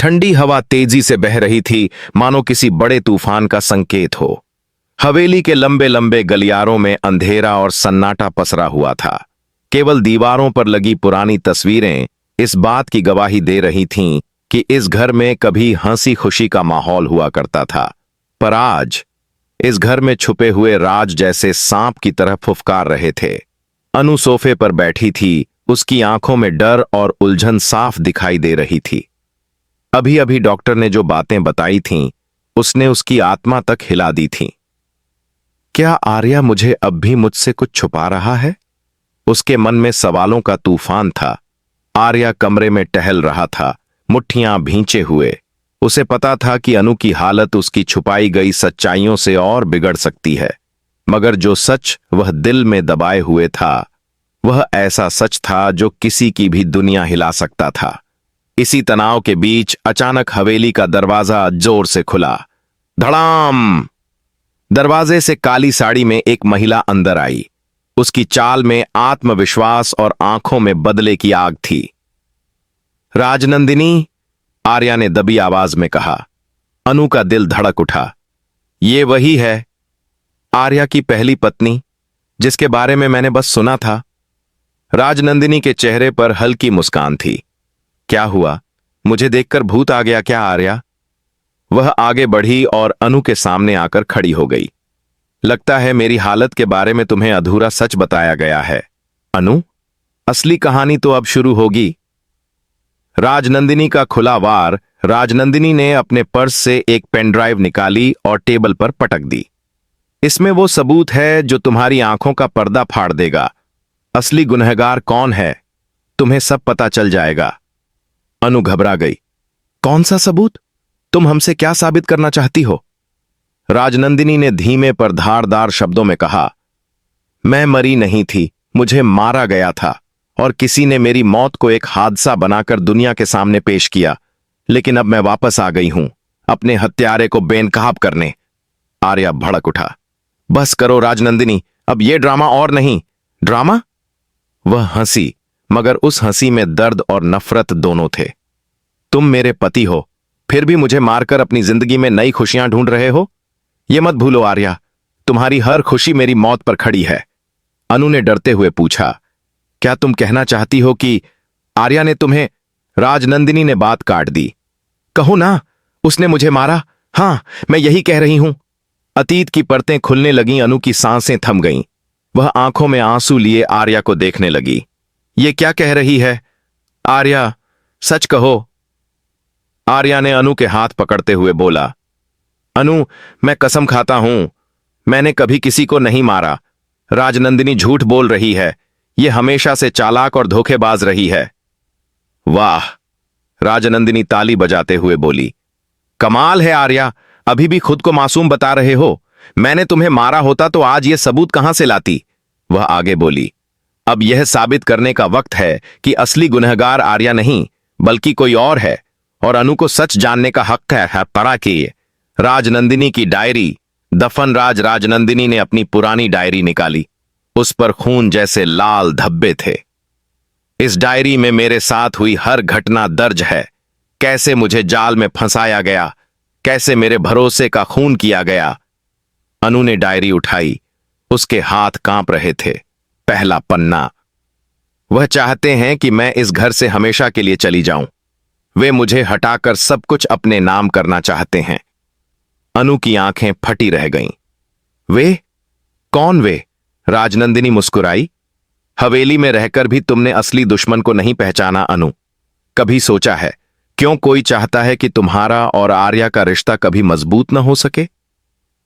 ठंडी हवा तेजी से बह रही थी, मानो किसी बड़े तूफान का संकेत हो। हवेली के लंबे लंबे गलियारों में अंधेरा और सन्नाटा पसरा हुआ था। केवल दीवारों पर लगी पुरानी तस्वीरें इस बात की गवाही दे रही थीं कि इस घर में कभी हंसी खुशी का माहौल हुआ करता था। पर आज इस घर में छुपे हुए राज जैसे सांप की तरह फुफकार रहे थे। अनु सोफे पर बैठी थी, उसकी आंखों में डर और उलझन साफ दिखाई दे रही थी। अभी अभी डॉक्टर ने जो बातें बताई थीं, उसने उसकी आत्मा तक हिला दी थीं। क्या आर्या मुझे अब भी मुझसे कुछ छुपा रहा है? उसके मन में सवालों का तूफान था। आर्या कमरे में टहल रहा था, मुट्ठियां भींचे हुए। उसे पता था कि अनु की हालत उसकी छुपाई गई सच्चाइयों से और बिगड़ सकती है, मगर जो सच वह दिल में दबाए हुए था, वह ऐसा सच था जो किसी की भी दुनिया हिला सकता था। इसी तनाव के बीच अचानक हवेली का दरवाजा जोर से खुला। धड़ाम! दरवाजे से काली साड़ी में एक महिला अंदर आई। उसकी चाल में आत्मविश्वास और आंखों में बदले की आग थी। राजनंदिनी, आर्या ने दबी आवाज में कहा। अनु का दिल धड़क उठा। ये वही है, आर्या की पहली पत्नी, जिसके बारे में मैंने बस सुना था। राजनंदिनी के चेहरे पर हल्की मुस्कान थी। क्या हुआ? मुझे देखकर भूत आ गया क्या आर्या? वह आगे बढ़ी और अनु के सामने आकर खड़ी हो गई। लगता है मेरी हालत के बारे में तुम्हें अधूरा सच बताया गया है। अनु, असली कहानी तो अब शुरू होगी। राजनंदिनी का खुला वार। राजनंदिनी ने अपने पर्स से एक पेन ड्राइव निकाली और टेबल पर पटक दी। इसमें वो सबूत है जो तुम्हारी आंखों का पर्दा फाड़ देगा। असली गुनहगार कौन है, तुम्हें सब पता चल जाएगा। अनु घबरा गई। कौन सा सबूत? तुम हमसे क्या साबित करना चाहती हो? राजनंदिनी ने धीमे पर धारदार शब्दों में कहा। मैं मरी नहीं थी, मुझे मारा गया था और किसी ने मेरी मौत को एक हादसा बनाकर दुनिया के सामने पेश किया। लेकिन अब मैं वापस आ गई हूं, अपने हत्यारे को बेनकाब करने। आर्या भड़क उठा। बस करो राजनंदिनी, अब यह ड्रामा और नहीं। ड्रामा? वह हंसी, मगर उस हंसी में दर्द और नफरत दोनों थे। तुम मेरे पति हो, फिर भी मुझे मारकर अपनी जिंदगी में नई खुशियां ढूंढ रहे हो? यह मत भूलो आर्या, तुम्हारी हर खुशी मेरी मौत पर खड़ी है। अनु ने डरते हुए पूछा। क्या तुम कहना चाहती हो कि आर्या ने तुम्हें? राजनंदिनी ने बात काट दी। कहो ना, उसने मुझे मारा। हां, मैं यही कह रही हूं। अतीत की परतें खुलने लगीं। अनु की सांसें थम गईं। वह आंखों में आंसू लिए आर्या को देखने लगी। ये क्या कह रही है आर्या? सच कहो। आर्या ने अनु के हाथ पकड़ते हुए बोला। अनु, मैं कसम खाता हूं, मैंने कभी किसी को नहीं मारा। राजनंदिनी झूठ बोल रही है। यह हमेशा से चालाक और धोखेबाज रही है। वाह! राजनंदिनी ताली बजाते हुए बोली। कमाल है आर्या, अभी भी खुद को मासूम बता रहे हो। मैंने तुम्हें मारा होता तो आज यह सबूत कहां से लाती? वह आगे बोली। अब यह साबित करने का वक्त है कि असली गुनहगार आर्या नहीं, बल्कि कोई और है, और अनु को सच जानने का हक है। परा कि राजनंदिनी की डायरी। दफन राजनंदिनी ने अपनी पुरानी डायरी निकाली। उस पर खून जैसे लाल धब्बे थे। इस डायरी में मेरे साथ हुई हर घटना दर्ज है। कैसे मुझे जाल में फंसाया गया, कैसे मेरे भरोसे का खून किया गया। अनु ने डायरी उठाई। उसके हाथ कांप रहे थे। पहला पन्ना। वह चाहते हैं कि मैं इस घर से हमेशा के लिए चली जाऊं। वे मुझे हटाकर सब कुछ अपने नाम करना चाहते हैं। अनु की आंखें फटी रह गईं। वे? कौन वे? राजनंदिनी मुस्कुराई। हवेली में रहकर भी तुमने असली दुश्मन को नहीं पहचाना अनु। कभी सोचा है क्यों कोई चाहता है कि तुम्हारा और आर्या का रिश्ता कभी मजबूत न हो सके?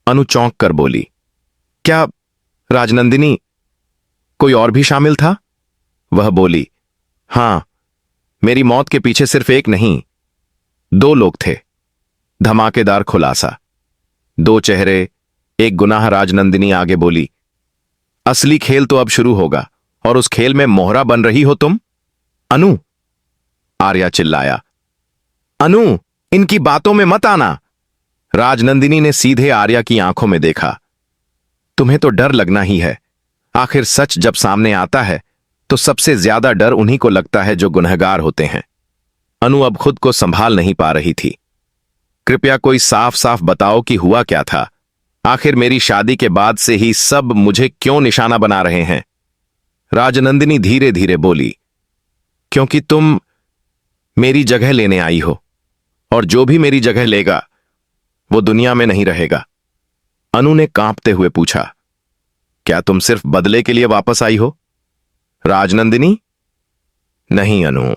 अनु चौंक कर बोली। क्या राजनंदिनी, कोई और भी शामिल था? वह बोली। हां, मेरी मौत के पीछे सिर्फ एक नहीं, 2 लोग थे। धमाकेदार खुलासा। 2 चेहरे, एक गुनाह। राजनंदिनी आगे बोली। असली खेल तो अब शुरू होगा और उस खेल में मोहरा बन रही हो तुम। अनु! आर्या चिल्लाया। अनु, इनकी बातों में मत आना। राजनंदिनी ने सीधे आर्या की आंखों में देखा। तुम्हें तो डर लगना ही है। आखिर सच जब सामने आता है तो सबसे ज्यादा डर उन्हीं को लगता है जो गुनहगार होते हैं। अनु अब खुद को संभाल नहीं पा रही थी। कृपया कोई साफ साफ बताओ कि हुआ क्या था। आखिर मेरी शादी के बाद से ही सब मुझे क्यों निशाना बना रहे हैं? राजनंदिनी धीरे धीरे बोली, क्योंकि तुम मेरी जगह लेने आई हो, और जो भी मेरी जगह लेगा वो दुनिया में नहीं रहेगा। अनु ने कांपते हुए पूछा, क्या तुम सिर्फ बदले के लिए वापस आई हो? राजनंदिनी, नहीं अनु,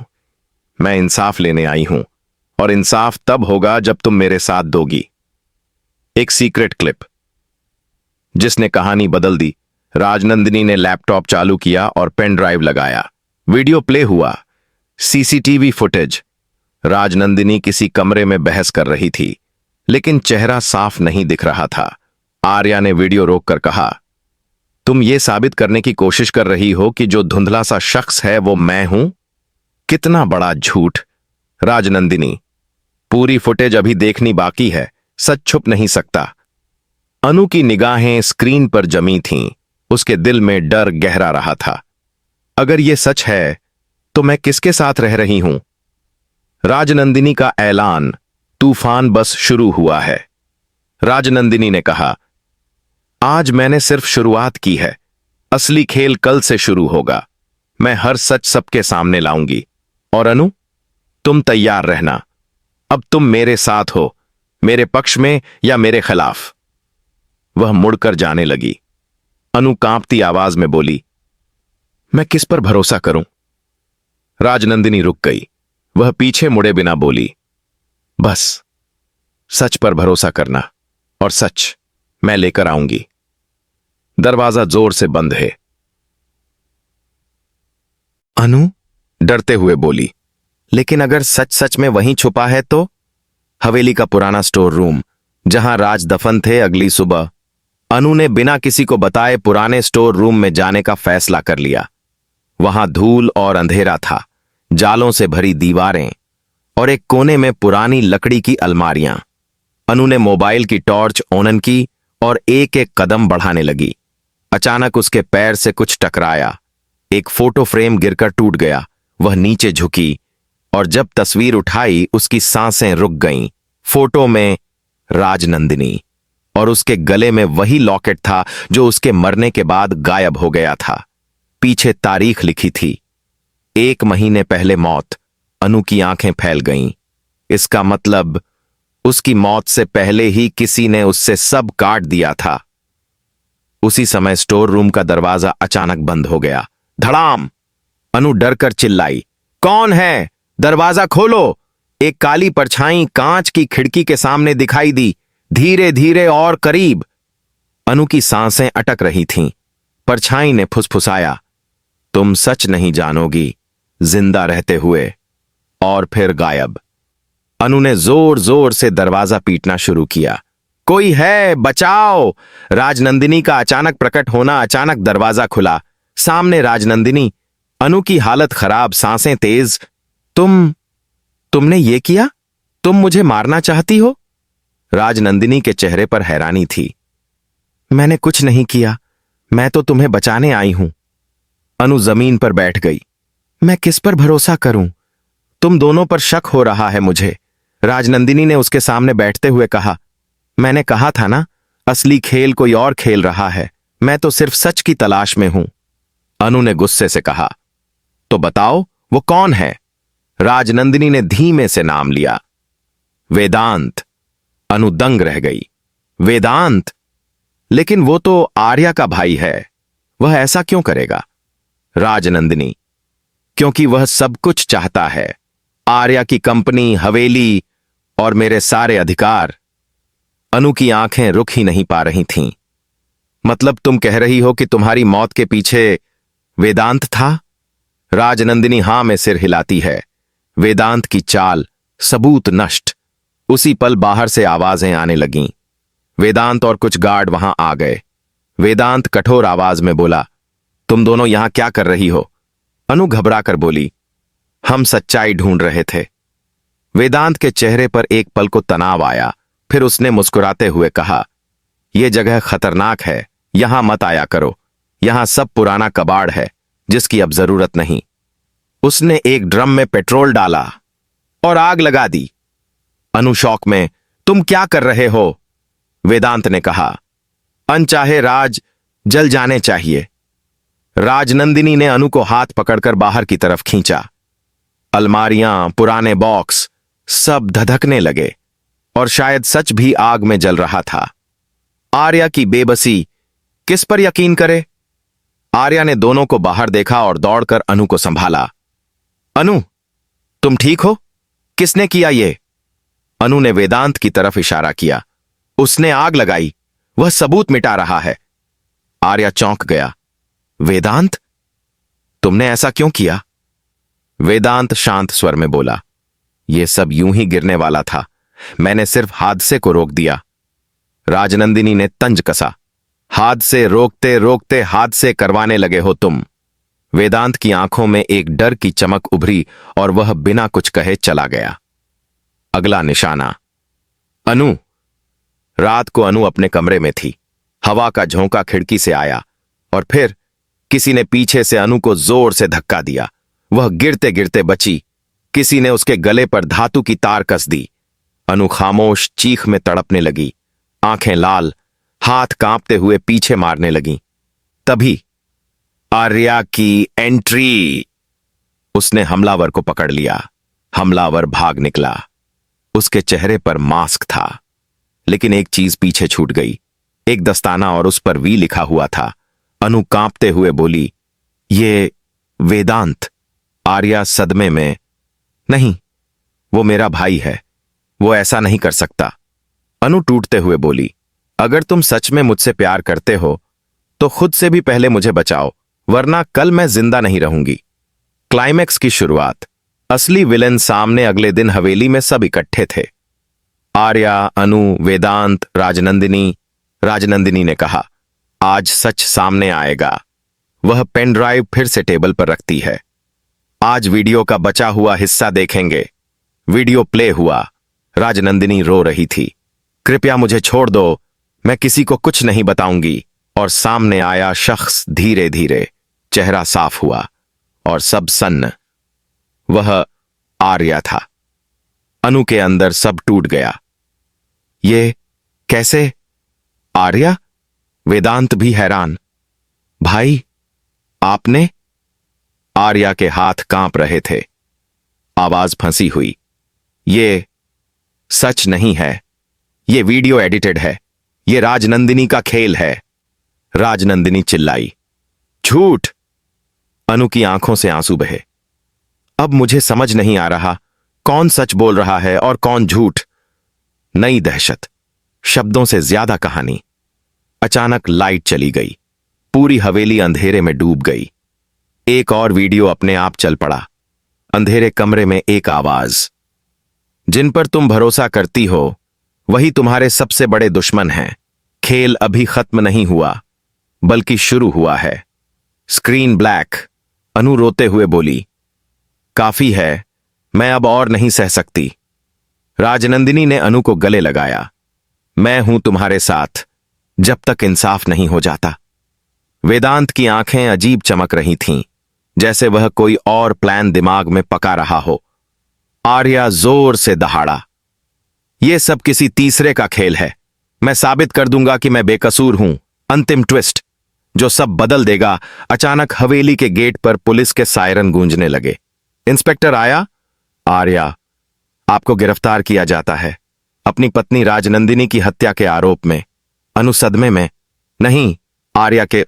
मैं इंसाफ लेने आई हूं, और इंसाफ तब होगा जब तुम मेरे साथ दोगी। एक सीक्रेट क्लिप जिसने कहानी बदल दी। राजनंदिनी ने लैपटॉप चालू किया और पेन ड्राइव लगाया। वीडियो प्ले हुआ। CCTV footage. राजनंदिनी किसी कमरे में बहस कर रही थी, लेकिन चेहरा साफ नहीं दिख रहा था। आर्या ने वीडियो रोककर कहा, तुम ये साबित करने की कोशिश कर रही हो कि जो धुंधला सा शख्स है वो मैं हूं? कितना बड़ा झूठ। राजनंदिनी, पूरी फुटेज अभी देखनी बाकी है, सच छुप नहीं सकता। अनु की निगाहें स्क्रीन पर जमी थीं। उसके दिल में डर गहरा रहा था। अगर यह सच है तो मैं किसके साथ रह रही हूं? राजनंदिनी का ऐलान, तूफान बस शुरू हुआ है। राजनंदिनी ने कहा, आज मैंने सिर्फ शुरुआत की है, असली खेल कल से शुरू होगा। मैं हर सच सबके सामने लाऊंगी। और अनु, तुम तैयार रहना। अब तुम मेरे साथ हो, मेरे पक्ष में या मेरे खिलाफ। वह मुड़कर जाने लगी। अनु कांपती आवाज में बोली, मैं किस पर भरोसा करूं? राजनंदिनी रुक गई। वह पीछे मुड़े बिना बोली, बस सच पर भरोसा करना, और सच मैं लेकर आऊंगी। दरवाजा जोर से बंद है। अनु डरते हुए बोली, लेकिन अगर सच सच में वहीं छुपा है तो? हवेली का पुराना स्टोर रूम, जहां राज दफन थे। अगली सुबह अनु ने बिना किसी को बताए पुराने स्टोर रूम में जाने का फैसला कर लिया। वहां धूल और अंधेरा था, जालों से भरी दीवारें और एक कोने में पुरानी लकड़ी की अलमारियां। अनु ने मोबाइल की टॉर्च ऑन की और एक एक कदम बढ़ाने लगी। अचानक उसके पैर से कुछ टकराया। एक फोटो फ्रेम गिरकर टूट गया। वह नीचे झुकी और जब तस्वीर उठाई उसकी सांसें रुक गईं। फोटो में राजनंदिनी, और उसके गले में वही लॉकेट था जो उसके मरने के बाद गायब हो गया था। पीछे तारीख लिखी थी, 1 महीने पहले मौत। अनु की आंखें फैल गईं। इसका मतलब उसकी मौत से पहले ही किसी ने उससे सब काट दिया था। उसी समय स्टोर रूम का दरवाजा अचानक बंद हो गया। धड़ाम! अनु डरकर चिल्लाई, कौन है? दरवाजा खोलो! एक काली परछाई कांच की खिड़की के सामने दिखाई दी, धीरे धीरे और करीब। अनु की सांसें अटक रही थीं। परछाई ने फुसफुसाया, तुम सच नहीं जानोगी, जिंदा रहते हुए। और फिर गायब। अनु ने जोर जोर से दरवाजा पीटना शुरू किया। कोई है, बचाओ! राजनंदिनी का अचानक प्रकट होना। अचानक दरवाजा खुला। सामने राजनंदिनी। अनु की हालत खराब, सांसें तेज। तुमने ये किया? तुम मुझे मारना चाहती हो? राजनंदिनी के चेहरे पर हैरानी थी। मैंने कुछ नहीं किया, मैं तो तुम्हें बचाने आई हूं। अनु जमीन पर बैठ गई। मैं किस पर भरोसा करूं? तुम दोनों पर शक हो रहा है मुझे। राजनंदिनी ने उसके सामने बैठते हुए कहा, मैंने कहा था ना, असली खेल कोई और खेल रहा है। मैं तो सिर्फ सच की तलाश में हूं। अनु ने गुस्से से कहा, तो बताओ वो कौन है? राजनंदिनी ने धीमे से नाम लिया, वेदांत। अनु दंग रह गई। वेदांत? लेकिन वो तो आर्या का भाई है, वह ऐसा क्यों करेगा? राजनंदिनी, क्योंकि वह सब कुछ चाहता है, आर्या की कंपनी, हवेली और मेरे सारे अधिकार। अनु की आंखें रुक ही नहीं पा रही थीं। मतलब तुम कह रही हो कि तुम्हारी मौत के पीछे वेदांत था? राजनंदिनी हां में सिर हिलाती है। वेदांत की चाल, सबूत नष्ट। उसी पल बाहर से आवाजें आने लगीं। वेदांत और कुछ गार्ड वहां आ गए। वेदांत कठोर आवाज में बोला, तुम दोनों यहां क्या कर रही हो? अनु घबरा कर बोली, हम सच्चाई ढूंढ रहे थे। वेदांत के चेहरे पर एक पल को तनाव आया, फिर उसने मुस्कुराते हुए कहा, यह जगह खतरनाक है, यहां मत आया करो। यहां सब पुराना कबाड़ है जिसकी अब जरूरत नहीं। उसने एक ड्रम में पेट्रोल डाला। और आग लगा दी। अनु शौक में, तुम क्या कर रहे हो? वेदांत ने कहा। अनचाहे राज जल जाने चाहिए। राजनंदिनी ने अनु को हाथ पकड़कर बाहर की तरफ खींचा। अलमारियां, पुराने बॉक्स सब धधकने लगे और शायद सच भी आग में जल रहा था। आर्या की बेबसी, किस पर यकीन करे? आर्या ने दोनों को बाहर देखा और दौड़कर अनु को संभाला। अनु, तुम ठीक हो? किसने किया ये? अनु ने वेदांत की तरफ इशारा किया। उसने आग लगाई, वह सबूत मिटा रहा है। आर्या चौंक गया। वेदांत, तुमने ऐसा क्यों किया? वेदांत शांत स्वर में बोला, यह सब यूं ही गिरने वाला था, मैंने सिर्फ हादसे को रोक दिया। राजनंदिनी ने तंज कसा। हादसे रोकते रोकते हादसे करवाने लगे हो तुम। वेदांत की आंखों में एक डर की चमक उभरी और वह बिना कुछ कहे चला गया। अगला निशाना। अनु। रात को अनु अपने कमरे में थी। हवा का झोंका खिड़की से आया और फिर किसी ने पीछे से अनु को जोर से धक्का दिया। वह गिरते गिरते बची। किसी ने उसके गले पर धातु की तार कस दी। अनु खामोश चीख में तड़पने लगी, आंखें लाल, हाथ कांपते हुए पीछे मारने लगीं। तभी आर्या की एंट्री। उसने हमलावर को पकड़ लिया। हमलावर भाग निकला। उसके चेहरे पर मास्क था, लेकिन एक चीज पीछे छूट गई, एक दस्ताना और उस पर वी लिखा हुआ था। अनु कांपते हुए बोली, ये वेदांत। आर्या सदमे में, नहीं, वो मेरा भाई है, वो ऐसा नहीं कर सकता। अनु टूटते हुए बोली, अगर तुम सच में मुझसे प्यार करते हो तो खुद से भी पहले मुझे बचाओ, वरना कल मैं जिंदा नहीं रहूंगी। क्लाइमैक्स की शुरुआत। असली विलेन सामने अगले दिन हवेली में सब इकट्ठे थे। आर्या, अनु, वेदांत, राजनंदिनी। राजनंदिनी ने कहा, आज सच सामने आएगा। वह पेन ड्राइव फिर से टेबल पर रखती है। आज वीडियो का बचा हुआ हिस्सा देखेंगे। वीडियो प्ले हुआ। राजनंदिनी रो रही थी। कृपया मुझे छोड़ दो, मैं किसी को कुछ नहीं बताऊंगी। और सामने आया शख्स धीरे धीरे, चेहरा साफ हुआ और सब सन्न। वह आर्या था। अनु के अंदर सब टूट गया। ये कैसे? आर्या? वेदांत भी हैरान। भाई, आपने? आर्या के हाथ कांप रहे थे, आवाज फंसी हुई। ये सच नहीं है, ये वीडियो एडिटेड है, ये राजनंदिनी का खेल है। राजनंदिनी चिल्लाई, झूठ। अनु की आंखों से आंसू बहे। अब मुझे समझ नहीं आ रहा कौन सच बोल रहा है और कौन झूठ। नई दहशत, शब्दों से ज्यादा कहानी। अचानक लाइट चली गई। पूरी हवेली अंधेरे में डूब गई। एक और वीडियो अपने आप चल पड़ा। अंधेरे कमरे में एक आवाज, जिन पर तुम भरोसा करती हो वही तुम्हारे सबसे बड़े दुश्मन हैं। खेल अभी खत्म नहीं हुआ, बल्कि शुरू हुआ है। Screen black. अनु रोते हुए बोली, काफी है, मैं अब और नहीं सह सकती। राजनंदिनी ने अनु को गले लगाया। मैं हूं तुम्हारे साथ जब तक इंसाफ नहीं हो जाता। वेदांत की आंखें अजीब चमक रही थीं, जैसे वह कोई और प्लान दिमाग में पका रहा हो। आर्या जोर से दहाड़ा, यह सब किसी तीसरे का खेल है। मैं साबित कर दूंगा कि मैं बेकसूर हूं। अंतिम ट्विस्ट, जो सब बदल देगा। अचानक हवेली के गेट पर पुलिस के सायरन गूंजने लगे। इंस्पेक्टर आया। आर्या, आपको गिरफ्तार किया जाता है अपनी पत्नी राजनंदिनी की हत्या के आरोप में। अनु सदमे में, नहीं, आर्या के